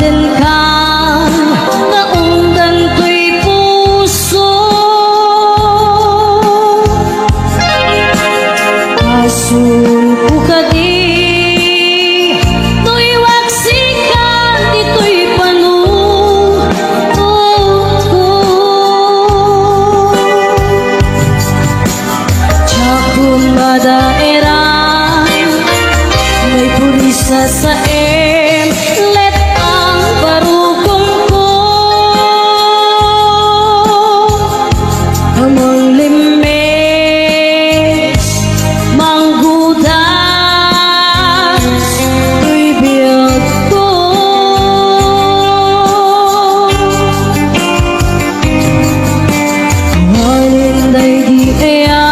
Mahalin ka, naungdan ko'y puso. Asul ko ka di, to'y waksikan, dito'y panunod ko. Tsakong madaerang, may purisa sa let ang barugong ko. Amang limes, manggudas, to'y biyag ko. Malinday di kaya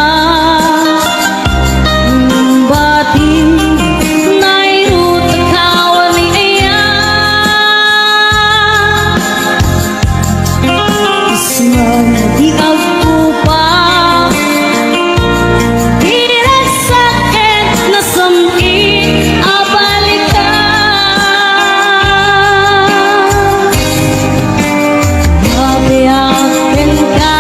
batin di agpupa, hirap sakit na samit abalikan. Mabiyakin ka,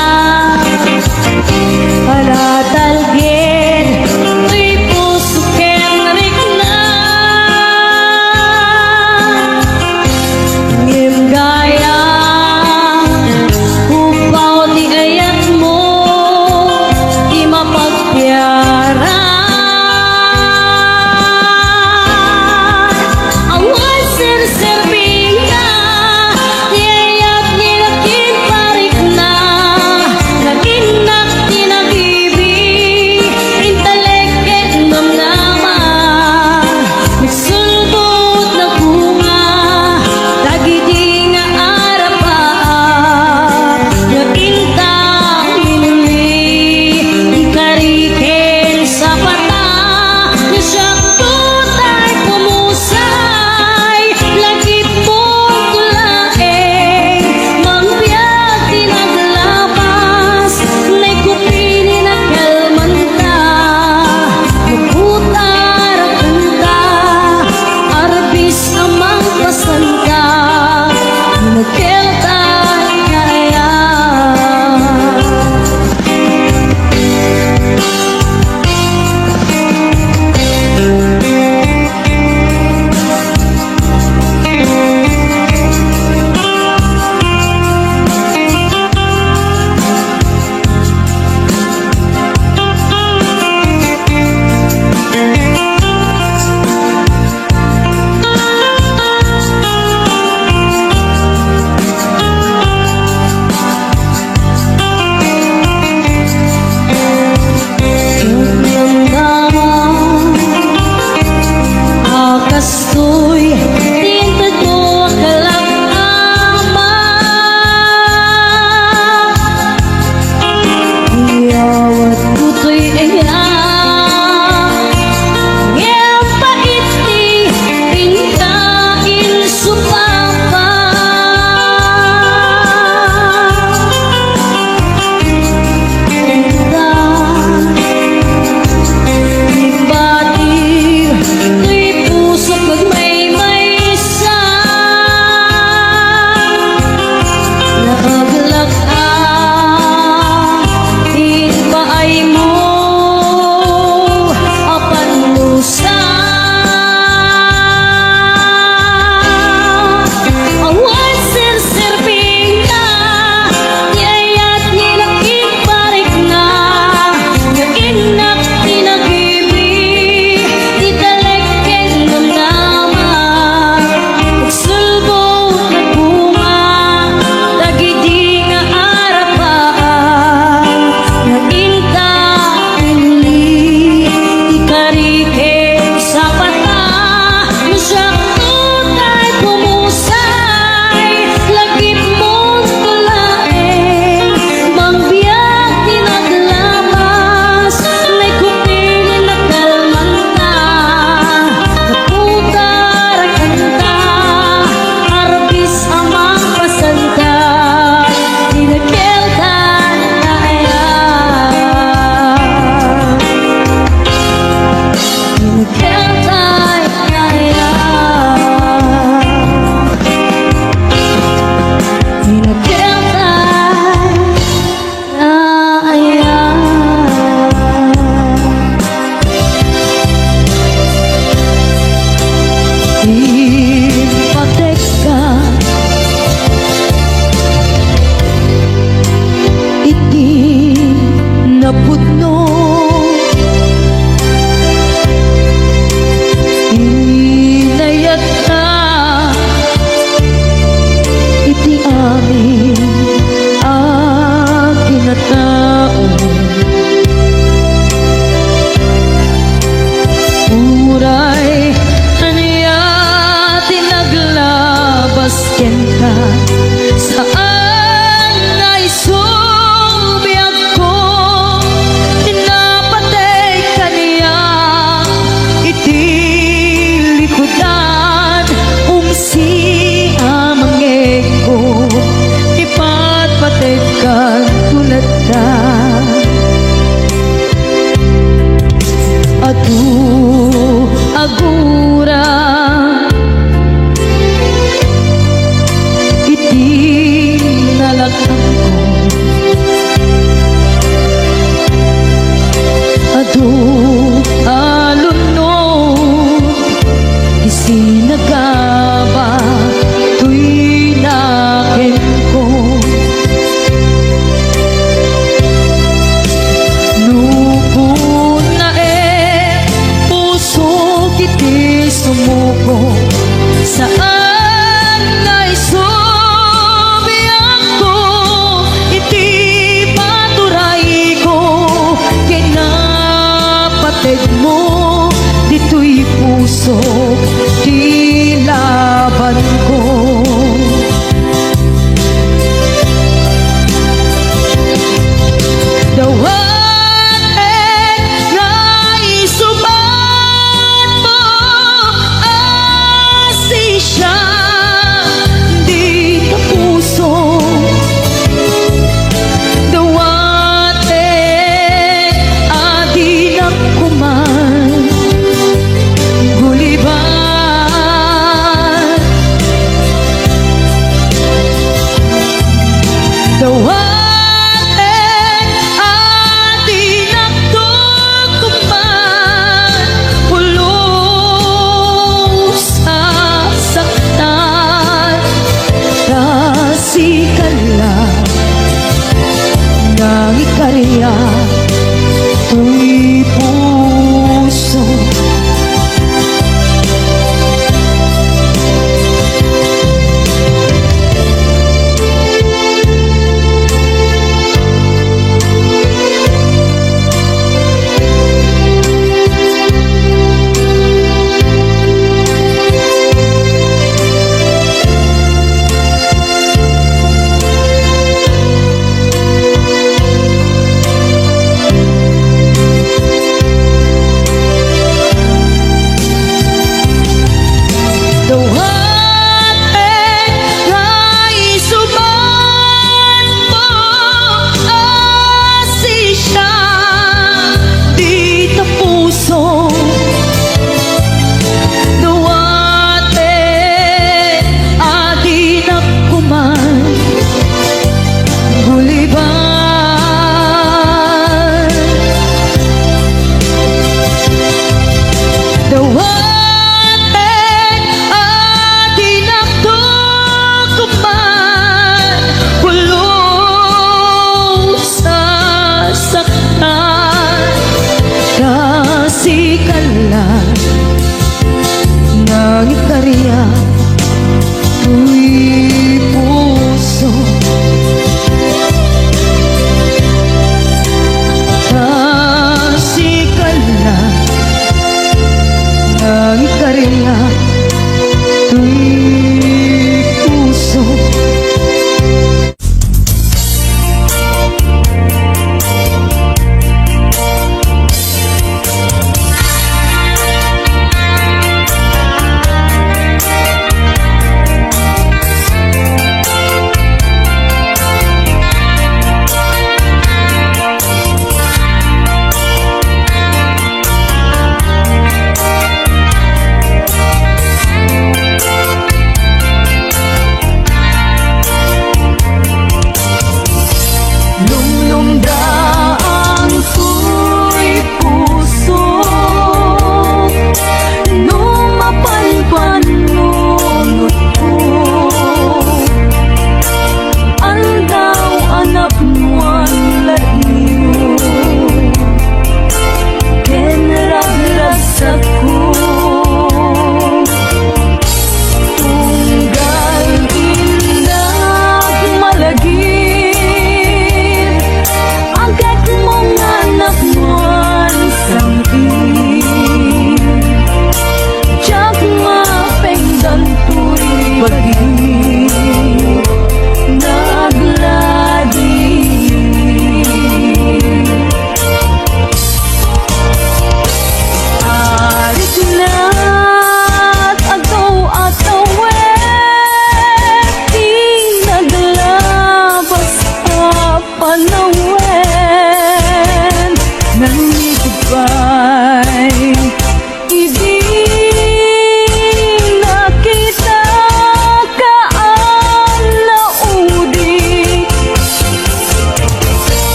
palatalgin, to'y puso kenrik na. Ngimgaya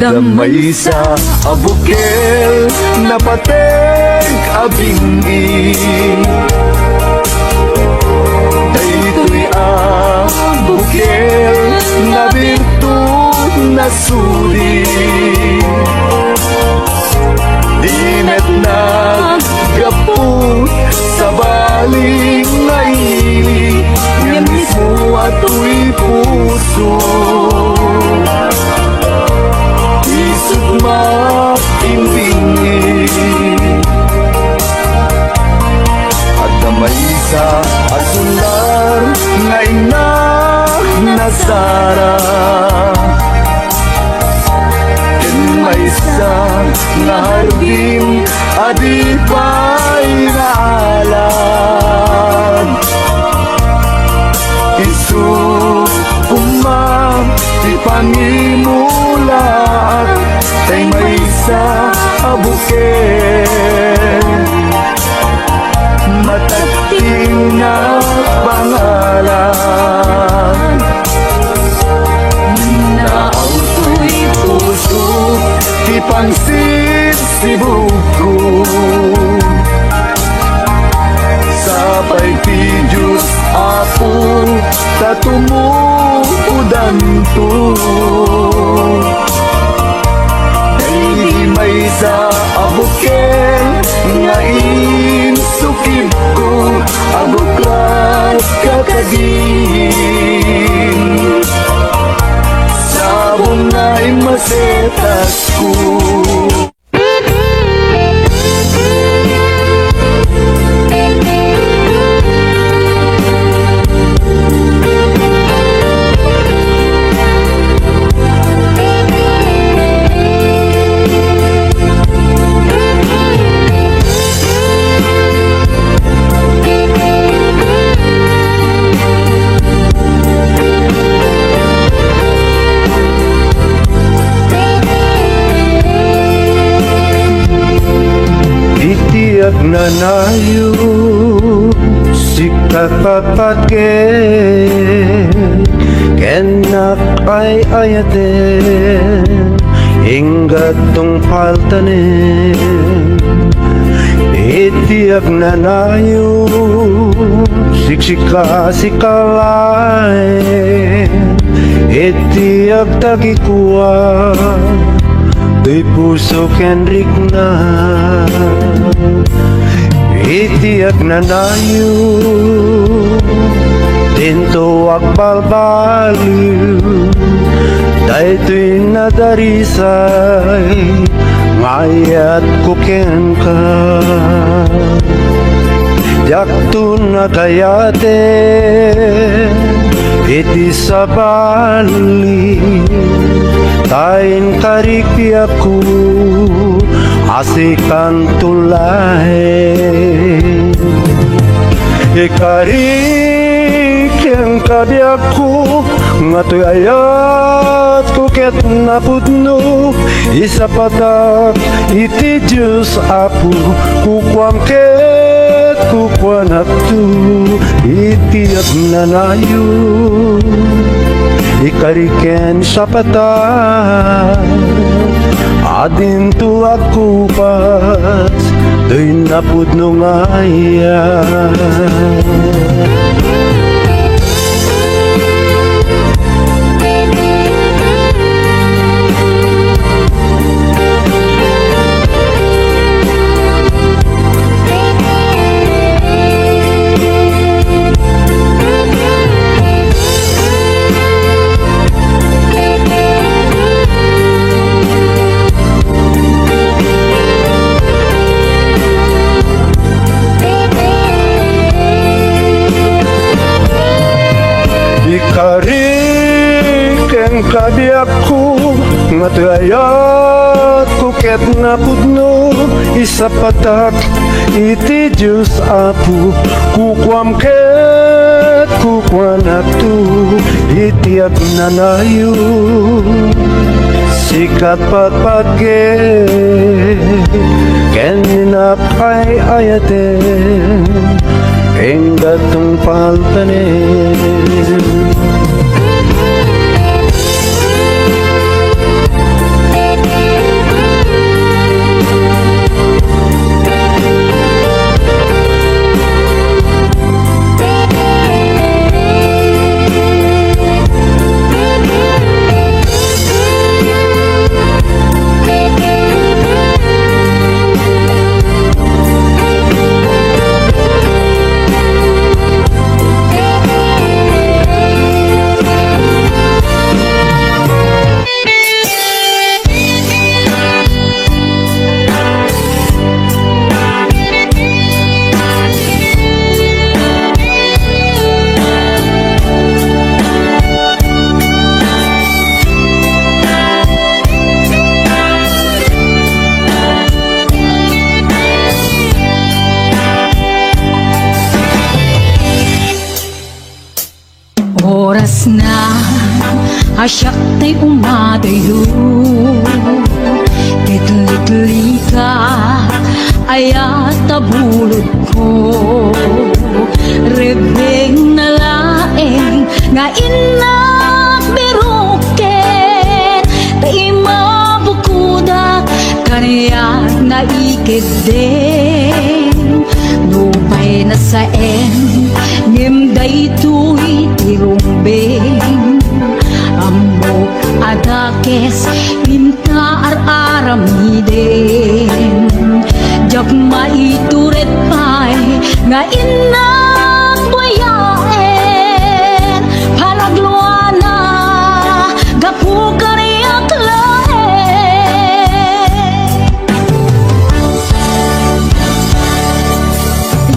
Damay sa abukel na pateng abingi Daytoy abukel na birtud na suri Dinet nagaput sa baling ngaili Yan mismo ato'y puso Isip makimbingi At damay sa asular nga ina nasara May sa naharbin adi pa'y naalam Isus umang di pangimulat Kay may sa abuken Matating na pangalan Naauto'y puso Di pangsit si buko Sabay ti Diyos Apo Tatumuudan to Dahil may sa abuken Nga insukib ko Abuklat kakagin Sabong na'y masetas ko Nanayo si kakapatken Kenak ay ayaten Ingat tong paltanen Itiyak nanayo Siksika si kalay Itiyak tagikuwa Tuy puso kenrik na Itiyak na nayo Tinto akbalbaliw Daytoy nadarisay Ngayat kuken ka Yakto na kayate Iti sa bali Tain kariki ako Asikan tulay Ikarik yang kabiyak ko Ngatoy ayat ko ket napudno Isa patak iti Diyos Apo Kukwam ket kukwanak tu Iti at nanayo Ikariken sa patak Adin tu aku pas Doy napudno ngaya Ikariken kabiyak ko Ngatayat ko ket napudno Isa patak iti Diyos Apo Kukwam ket kukwanak tu Iti at nanayo Sikat patpatke Keninak ay ayaten Enggatong paltanen Asyak tay umadayo Litli ka Ayat tabulod ko Rebeng na laeng Nga inak biruken Tay mabukudak Kaniyak na ikideng Nupay na saen Ngimday tuy tirumbeng Ambo adakes Minta ar-aramiden Jak maituret pay Nga inak buyaen Palagluana Gapu kariyak laen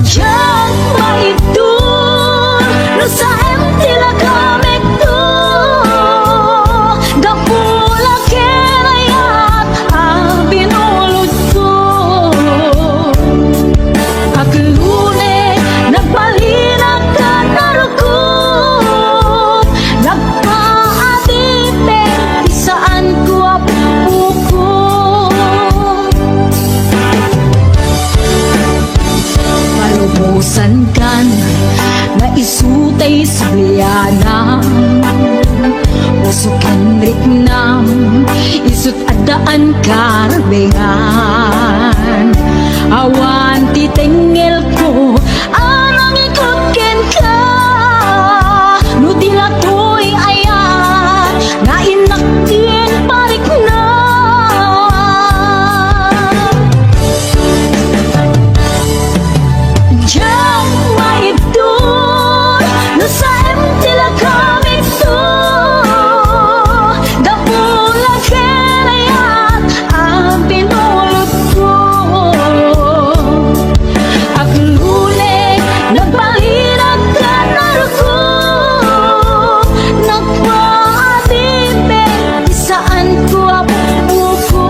Jak maitur No sa tila kamek tu Gapula kerayat Abinulod ko Aglune Nagpalinag ka narukog Nagpaadipe Isaan ko apuko Palubusan kan Na isutay sublianam Usukan riknam Isut adaan karbengan Awan titengel ko Arang ikutken ka Nudila to'y ayan Na inaktin parik na Diyan maibdun No sa tila kamik to Gapula kerayat Ang pinulot ko Aglule Nagpalinag ka naruko Nagpaadipe Isaan ko apuko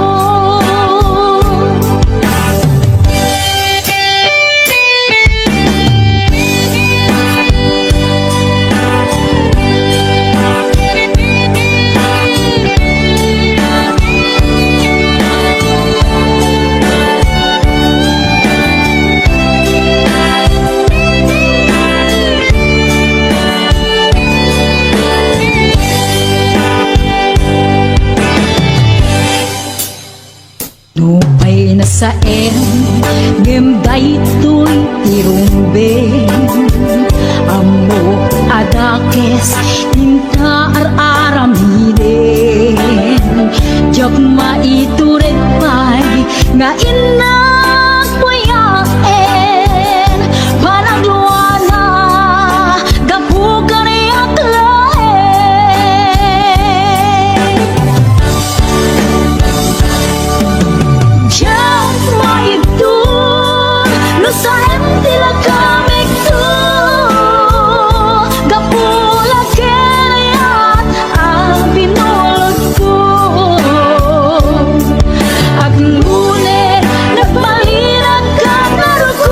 Nupay na saen Ngimday to'y tirumbeng Amo adakes Inta ar-aramiden Jak maituret pay Nga inak buyaen Panagluana Gapu kariyak laen Jak maibdun No sa tila kamik to Gapula kerayat Ang pinulot ko Aglune Nagpalinag ka naruko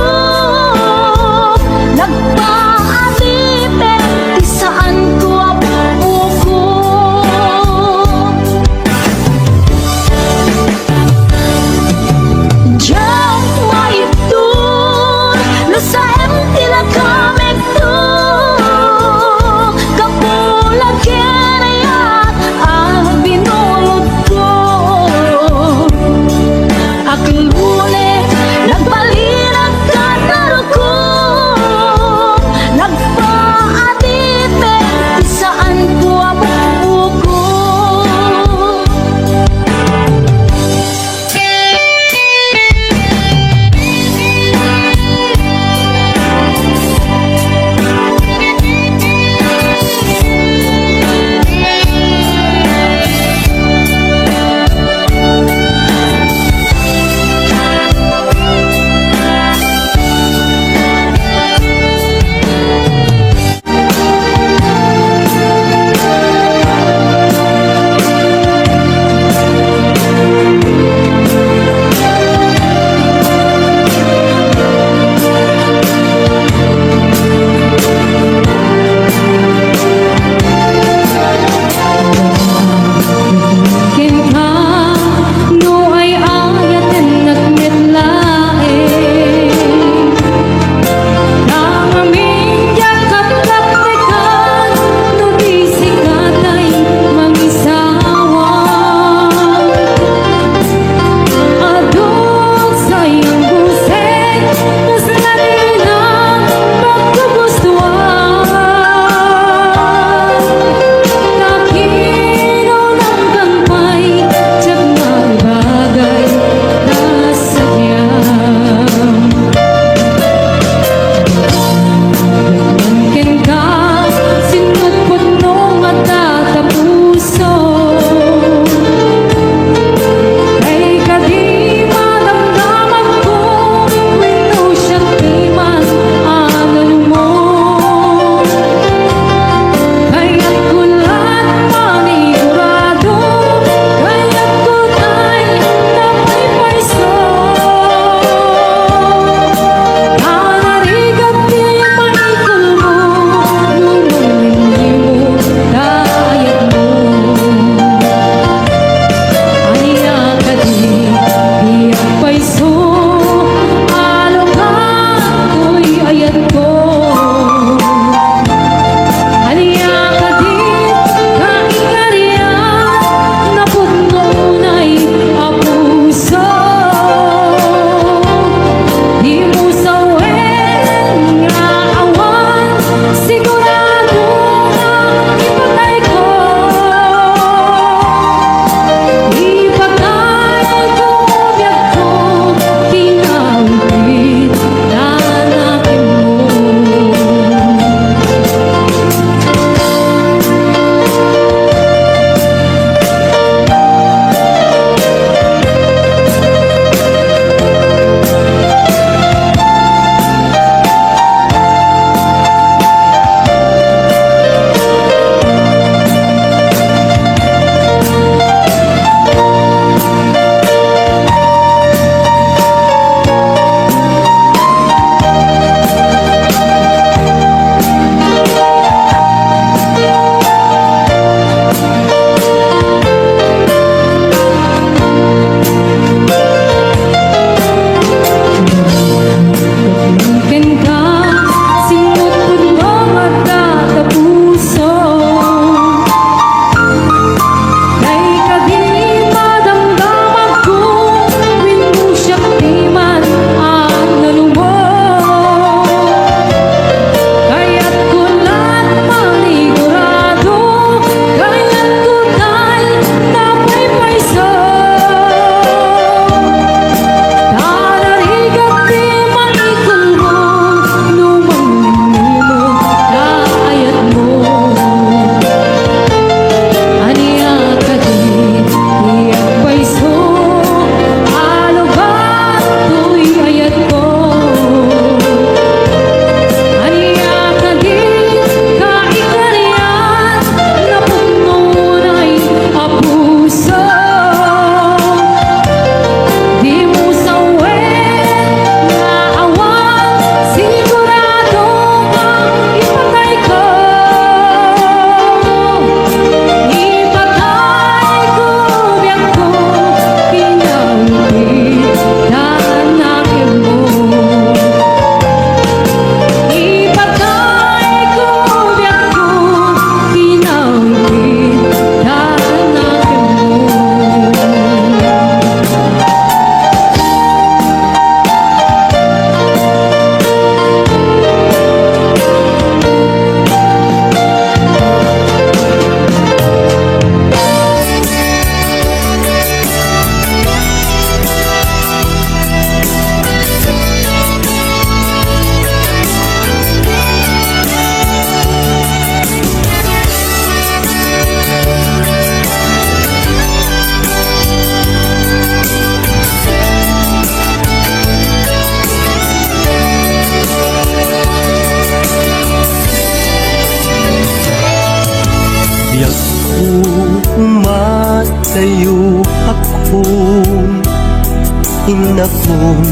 inapon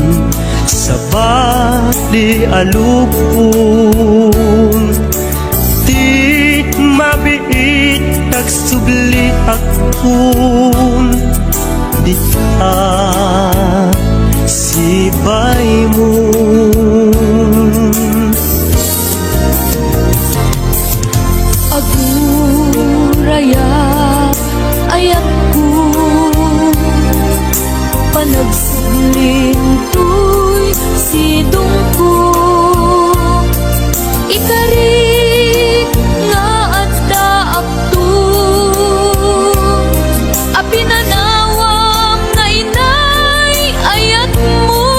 sa bali alupon. Di mabiit tagsubli akon, di ka sibay mo. Aguraya ayak ko panagsiling tuy sidong ko ikarik nga adda akto apinanawam nga inay ayat mo.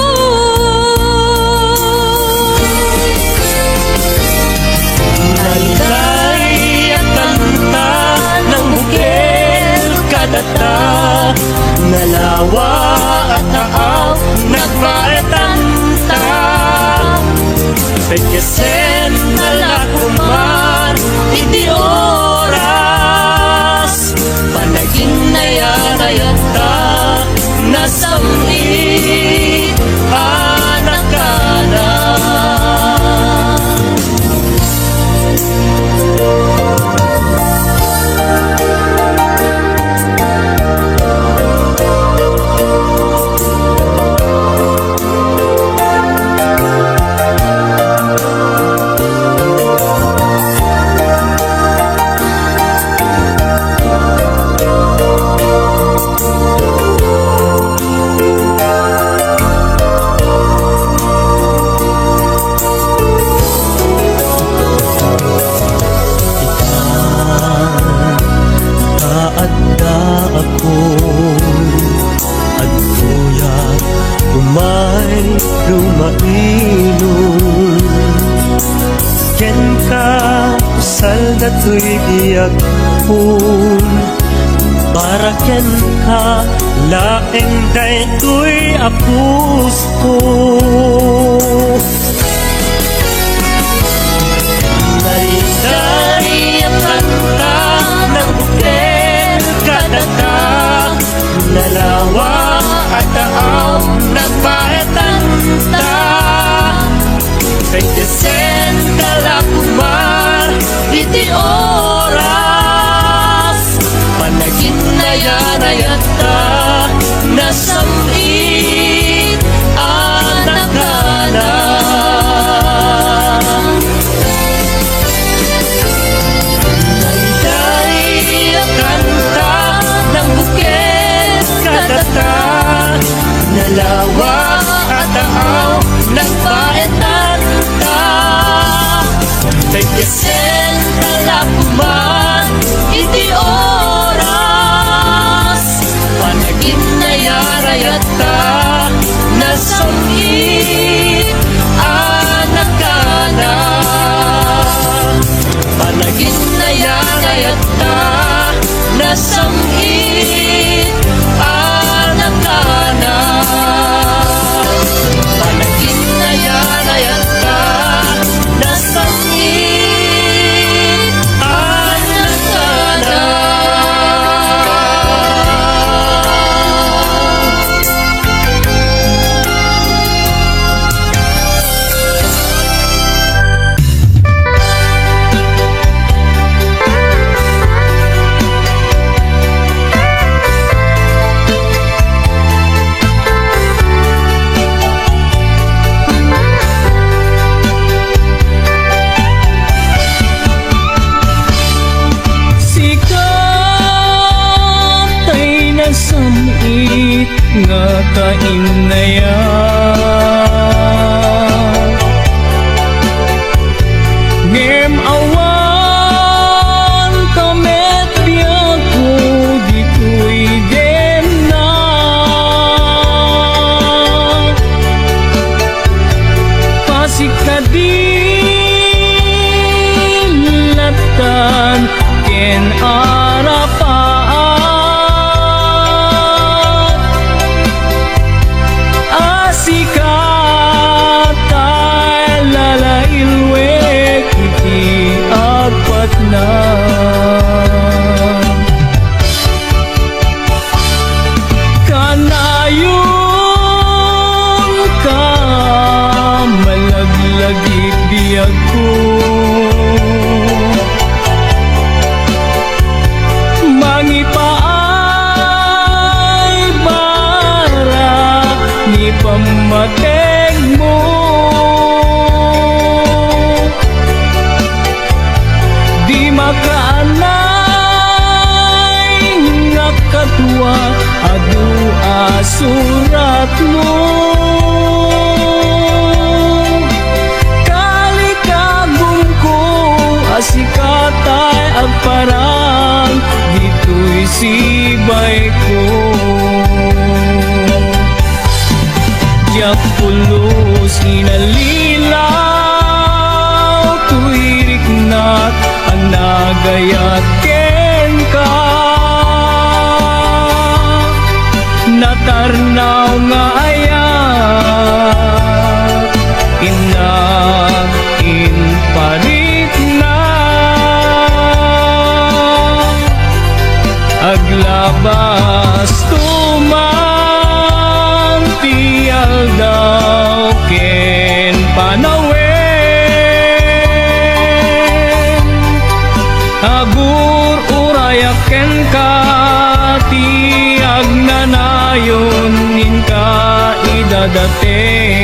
Nailay ang kanta ng bukil kadata, nalawa at taaw nagpaetanta. Pagkasen nalakuman iti oras, panaging nayanayata nasamit anak ka na. Kaadda ako at kuya umay lumainom. Ken ka usal na to'y iyak kun, para ken ka laeng day to'y apus ko. Narinday ang kanta ng bukil kadata, nalawa at taaw nagpaetanta. Pagkasen kalakuman iti oras, panagin na yanayata nasamit anak ka na. Nailay ang kanta ng bukil kadata, nalawa at taaw nagpaetanta. Pagkasen kalakuman iti oras, panagin na yarayata nasamit anak ka na. Panagin na yarayata nasamit anak ka na. Panagin na yarayata nasamit anak ka na. Sikat ay nasamit nga kainayan, ngem awan kamet biyag ko dito'y dem na. Pasikadilatan ken arapaat asika asurat mo. Kalikagom ko asikatay agparang dito'y sibay ko. Diyak pulos inalilaw tuwirik na't ang nagayat ken ka. Natarnaw nga ayat inag inparit na aglabas tumang tial daw ken panawen agur urayak ken ka tiag nanayon nin ka idadating.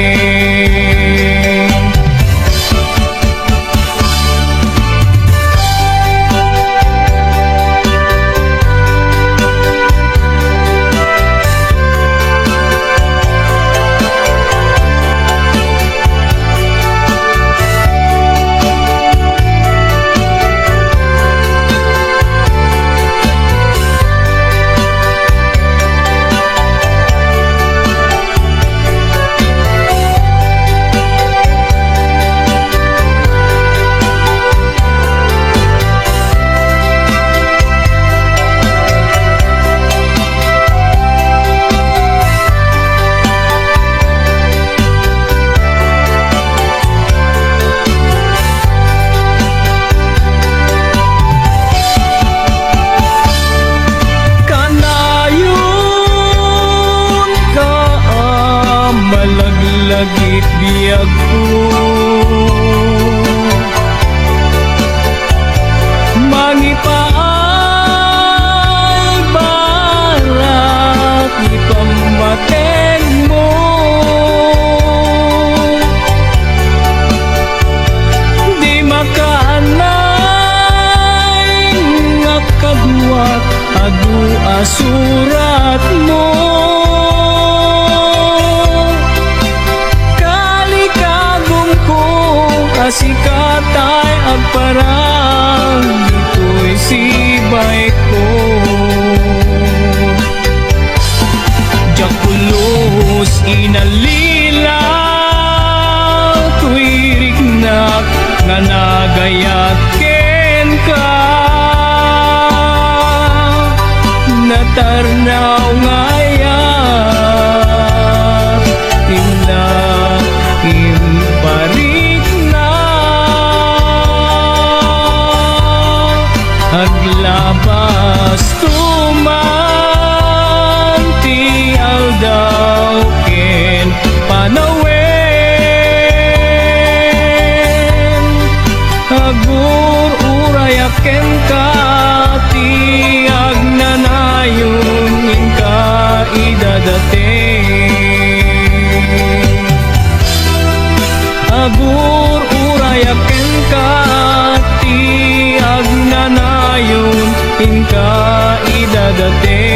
Malagit biyag ko mangipaay barat ipamateng mo. Di makaanay nga kaduat adu asurat mo. Asikatay agparang dito'y sibay ko. Diyakulos inalilaw tuwirik nak nga nagayat ken ka. Natarnaw nga ayat inag imparit aglabas tumantial daw ken panawen agur urayak ken ka tiag nanayon ing ka idadating. Agur urayak ken ka tiag nanayon ing ka idadating.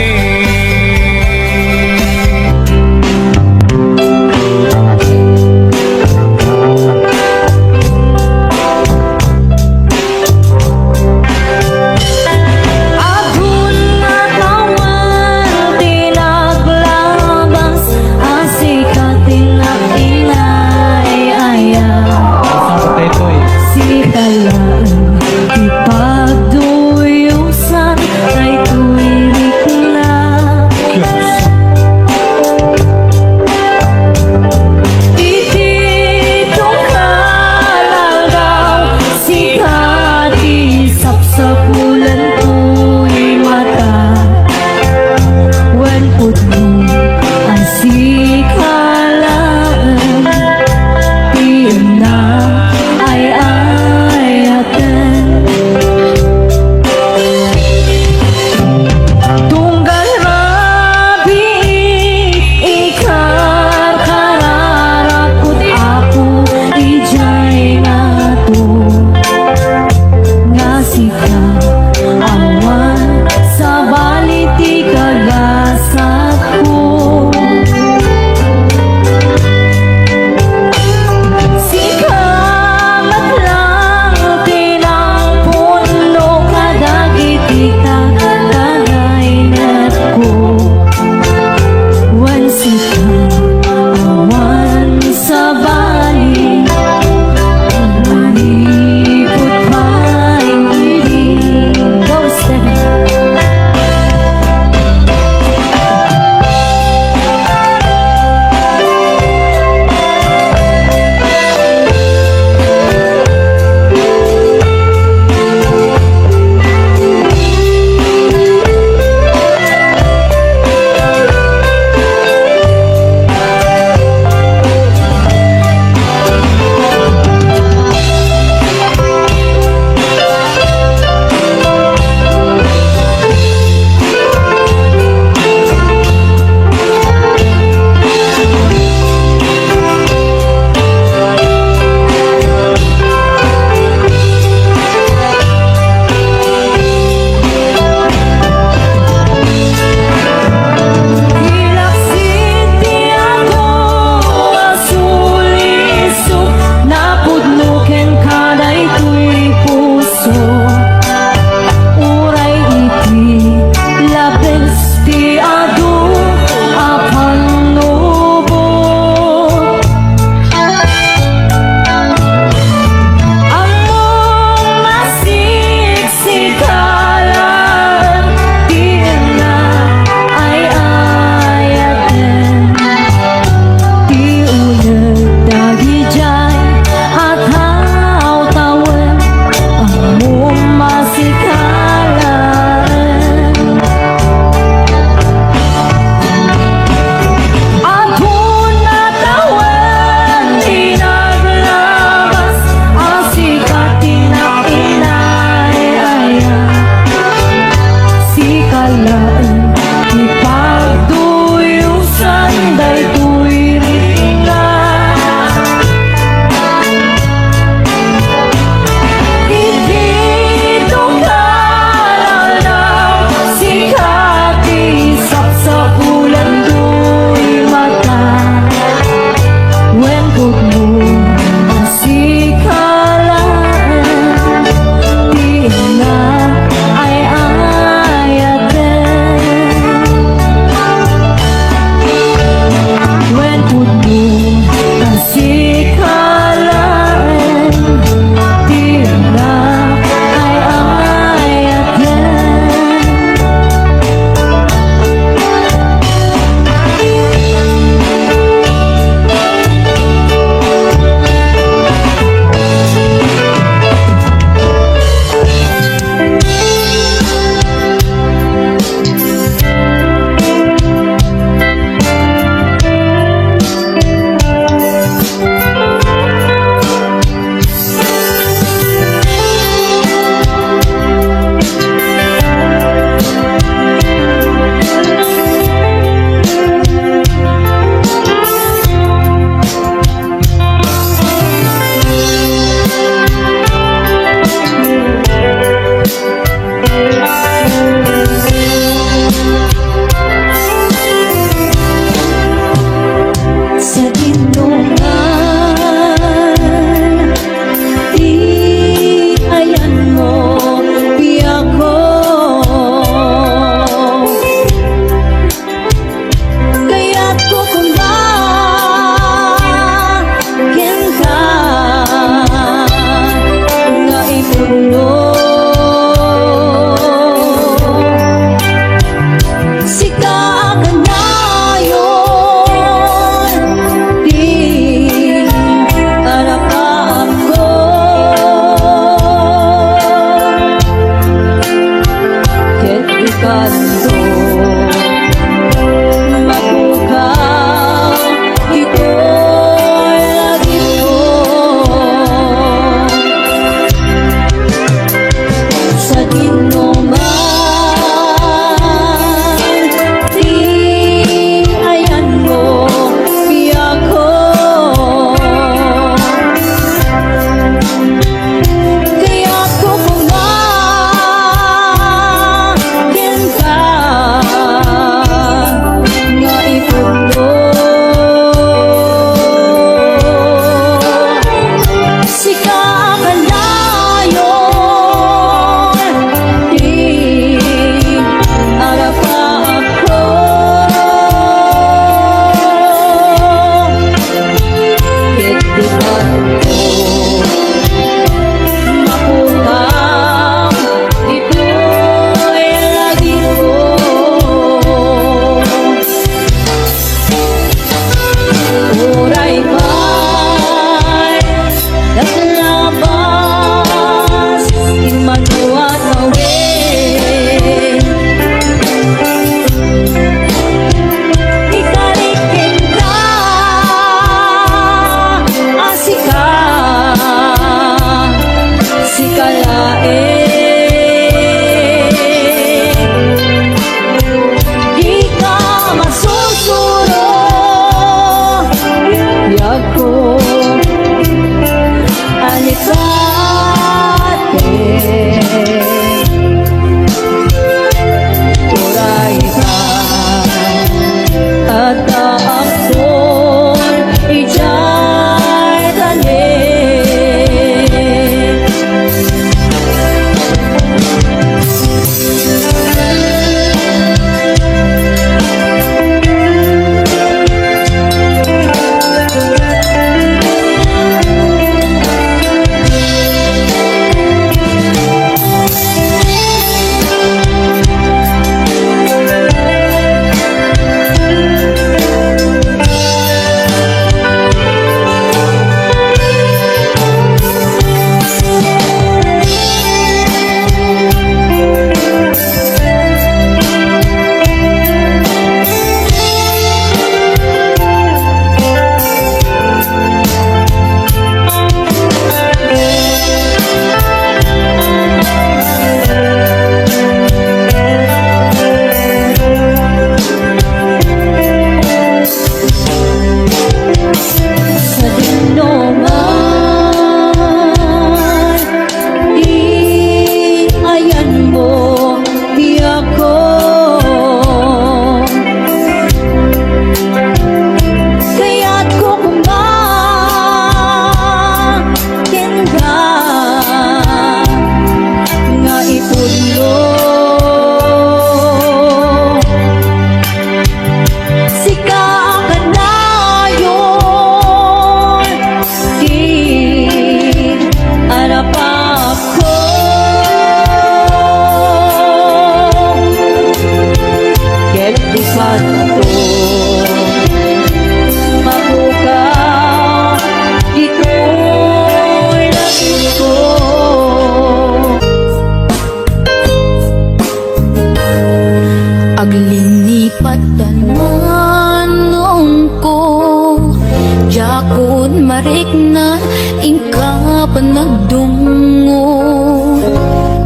parik na ingka panagdungo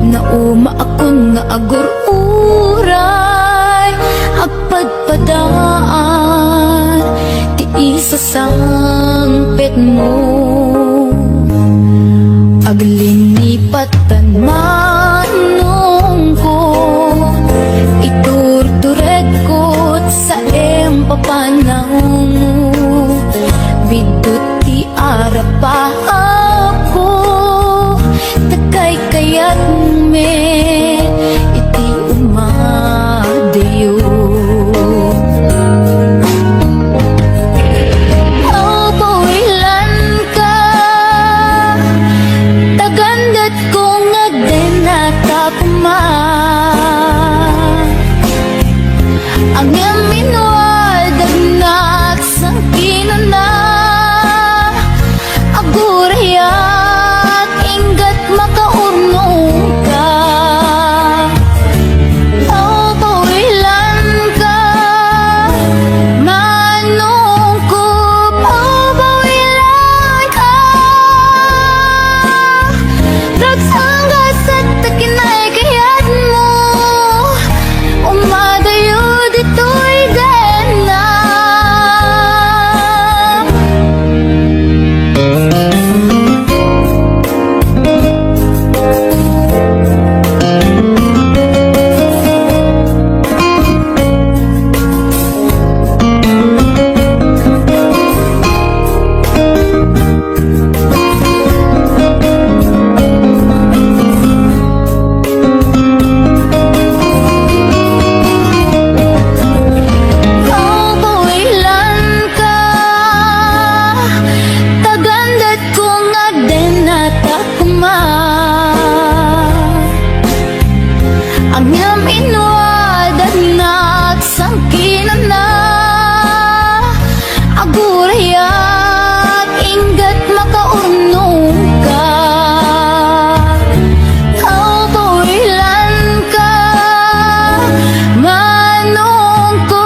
nauma ako nga agur-uray agpadpadaan ti isa sangpet mo aglinipat manong ko iturtured ko sa empapanaw bidot ti arapa ako takay kayat me iti umadayo pawilan ka tagandat kong nagdenata kuma ang yaminwal dagnat sang kinuna agurayat inggat makaurnong ka pawilan ka manong ko pawilan ka ragsanggas at takinay kayat mo umadayo dito'y gana pawilan ka tagandat kong agdenata kuma ang yaminwadan na sang kinana agurayat inggat makaurnong ka pawilan ka manong ko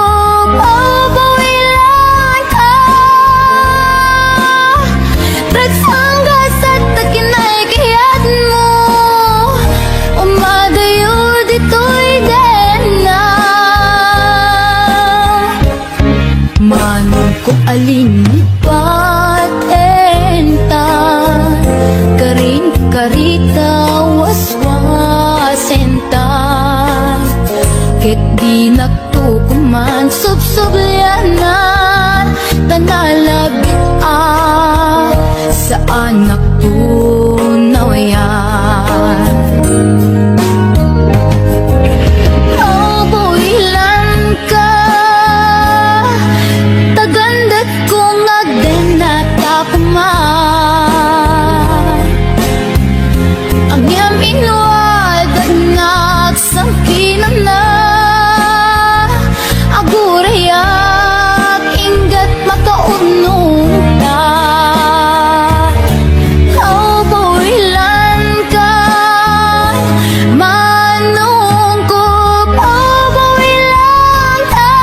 pawilan ka ragsanggas at takinay kayat mo umadayo dito'y gana manong ko alinipat enta karin karita waswasenta ket di nagtukuman subsubyanan tanalabit sa anak tunawayan pawilan ka tagandat kong agdenata kuma ang yaminwadan na sang kinana agurayat inggat makaunong ta pawilan ka manong ko pawilan ka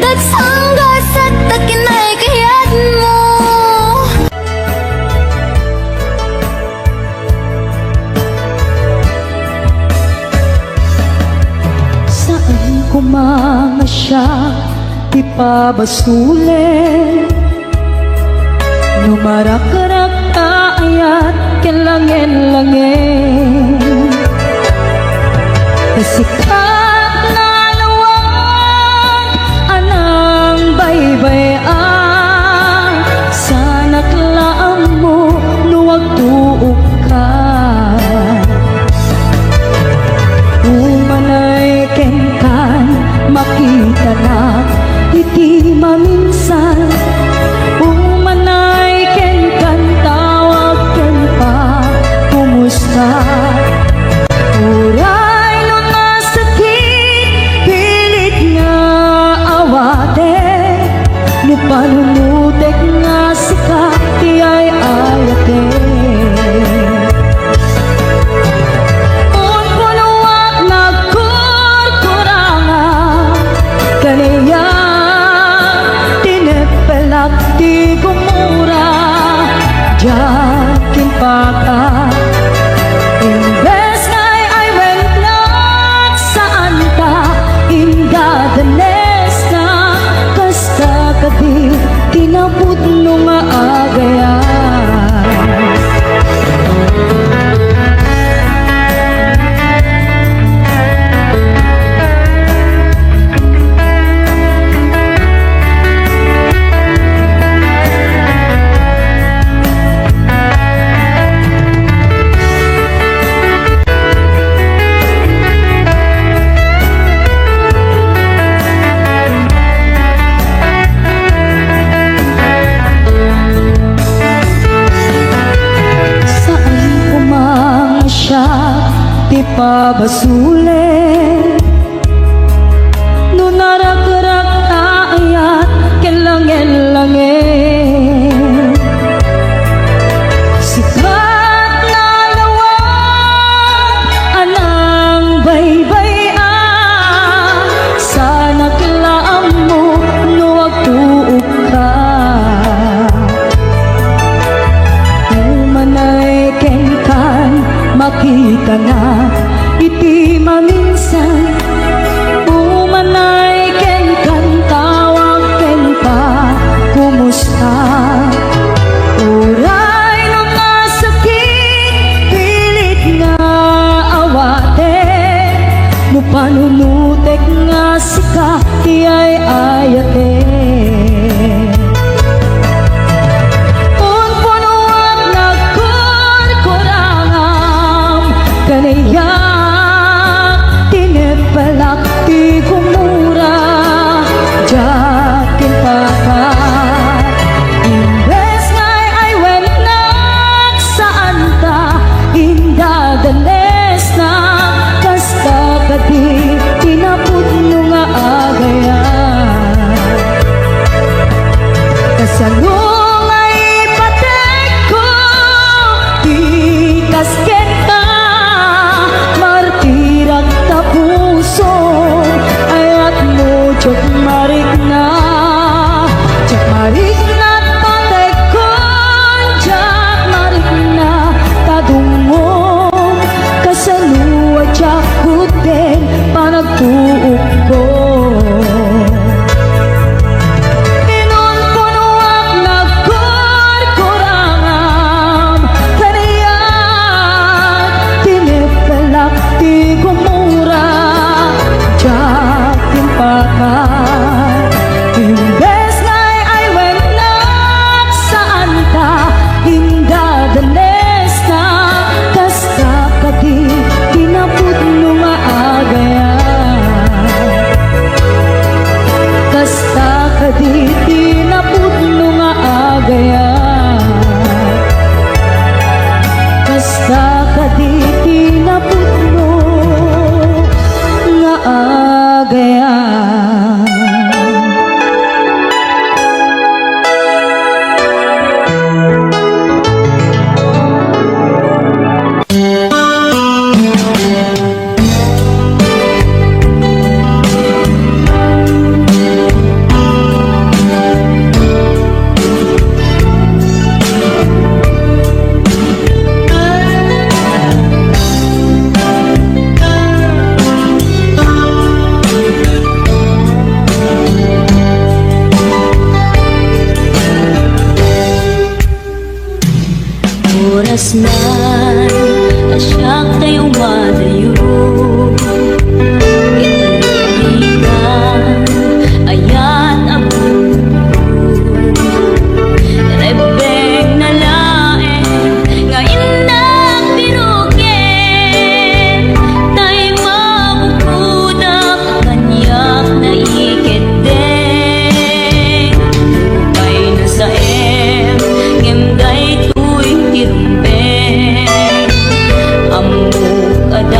dagsanggas at takinay kayat mo saan kumamasya di pabasulit numarak-rak ayat kelangin-langin kasikat na lawang anang baybayan sa naklaan mo luwag tuok ka umanay kenkan makita na iti maminsan umanay kenkan tawag ken pa kumusta uray no nasa kabasule no narak-rak ayat kelangen-langen sikat na lawan anang baybayan sa nakilaam mo no agtuog ka umanay kenkan makita na iti maminsan umanay ken kan tawag ken pa kumusta uray no nasakit pilit nga awate no panunutek nga sika tiyay ayate kanayak tinipalak ti kumura jakin pakat imbes ngay ay wenak saan ta indadanes na kasta kadi tinapudno nga agayan kasanong ay patek ko di kasket martirag tapuso ayat mo jok marik na patay kon jak marik na tadungo kasanuwa jak kuten panagtuok ko ti kumura jakin pakat imbes ngay ay wenak saan ta indadanes na kasta kadi pinapudno nga agayan kasta kadi pinapudno nga agayan kasta kadi pinapudno nga agayan oras na asyak tayo madayo italikan ayat ang rebeng na laeng ngayon na pinugin tayo mabukudak kanyak na iketeng upay na sa ngimday tuwing tirumbeng amok ada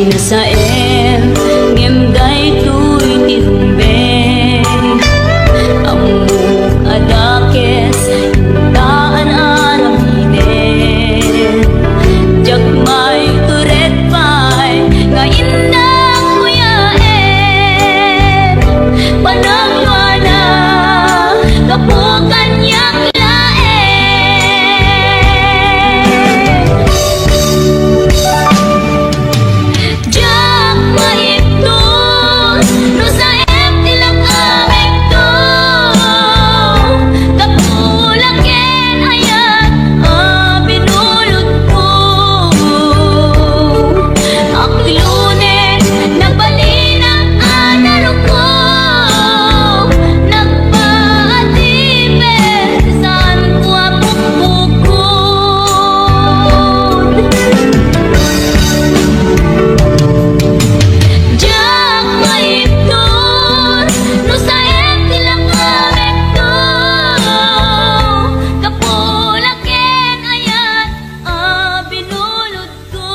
nasaen ngem daytoy tirumbeng amok adakes taan aramiden jagmay turet pay nga indang kuyaen panagluana kapukan yang laen jak maiptos no sa tilang aming to kapulaken ayat binulot ko aklunen nagbalinang anaro ko nagpaatipet saan ko apukbukod jak maiptos no sa tilang aming to kapulaken ayat binulot ko.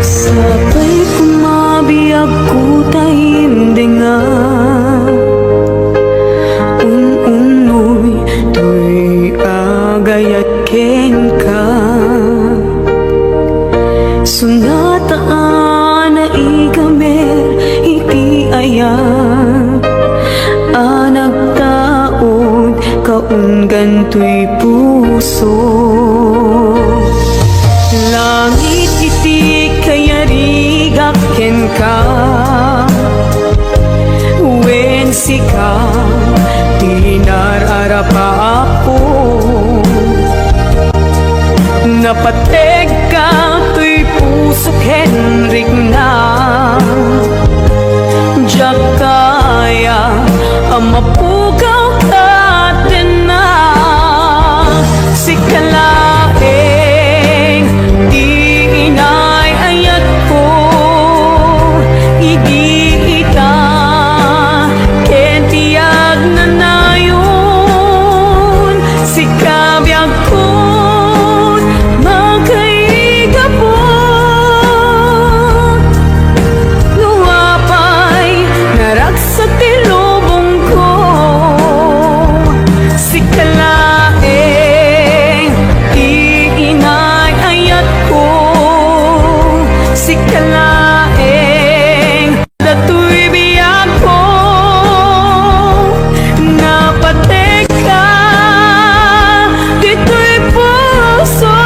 Sabay kumabiyag ko taimdenga unoy to'y agayat ken ka sunataan na igamer iti ayat anak taon kaunggan to'y puso langit iti kayarigak ken ka wen sika tinararapa ako napateg ka to'y puso Henrik na jak kaya amapugaw ka din na sikalaeng di inay ayat ko igita kentiyag na nayon sikabiyag ko magkaigapon luwapay naragsa tilubong ko sikalaeng di inay ayat ko sikalaeng dato'y biyag ko napateg ka dito'y puso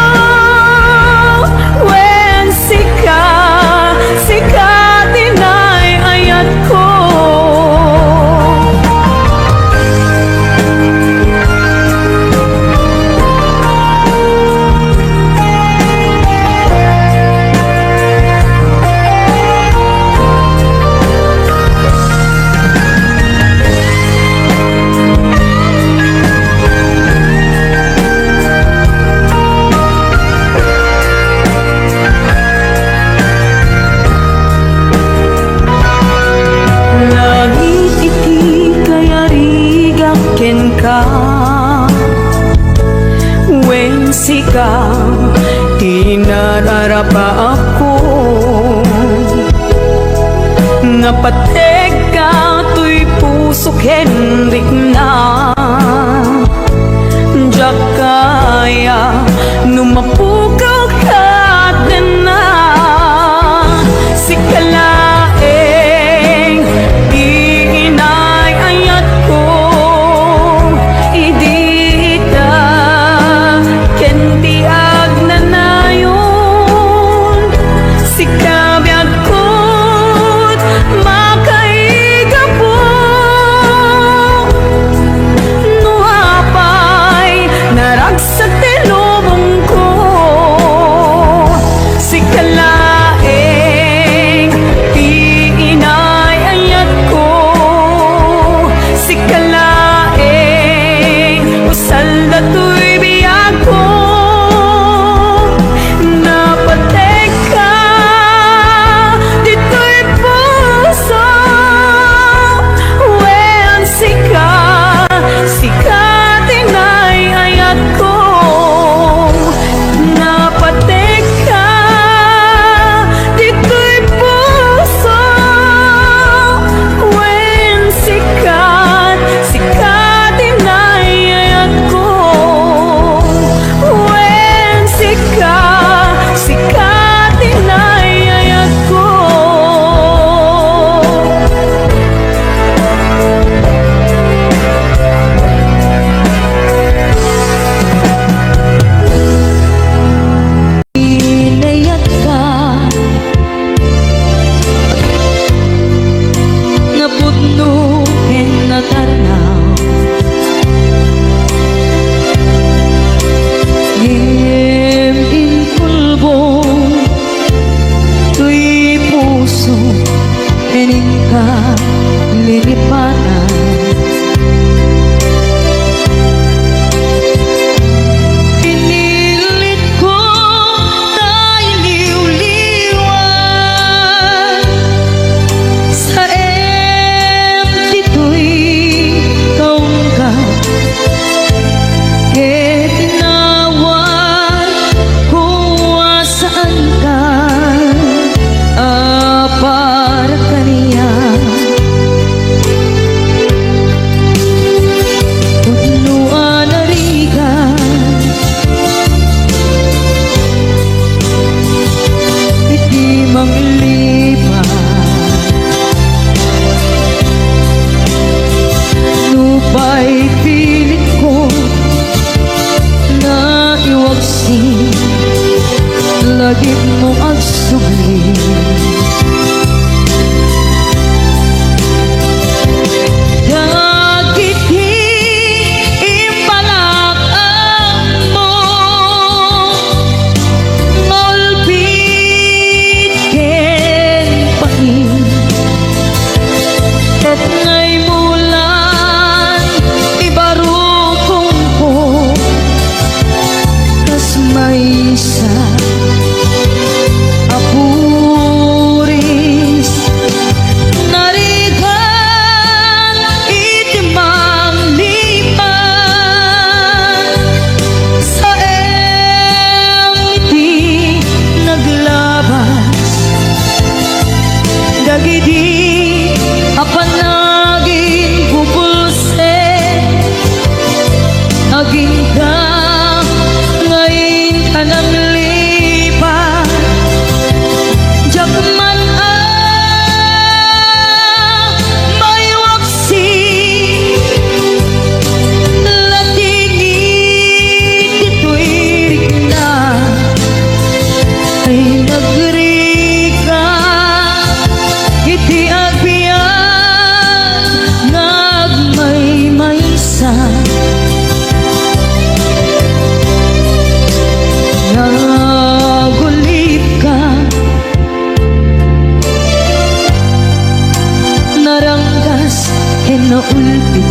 wen sika dinay ayat ko langit iti kayarigak ken ka wen sika tinararapa ako napateg ka to'y puso Henrik na jak kaya numapugaw ka din na sikalaeng di inay ayat ko idita kentiyag na nayon sikabiyag ko't makaigapon dagiti apanaging pupulse aging ka ngayon ka nang lipat Jakman may waksi latingit ito'y rikna ay nagrika iti agbiyan nagmaymaysa nagulip ka naranggas e naulpit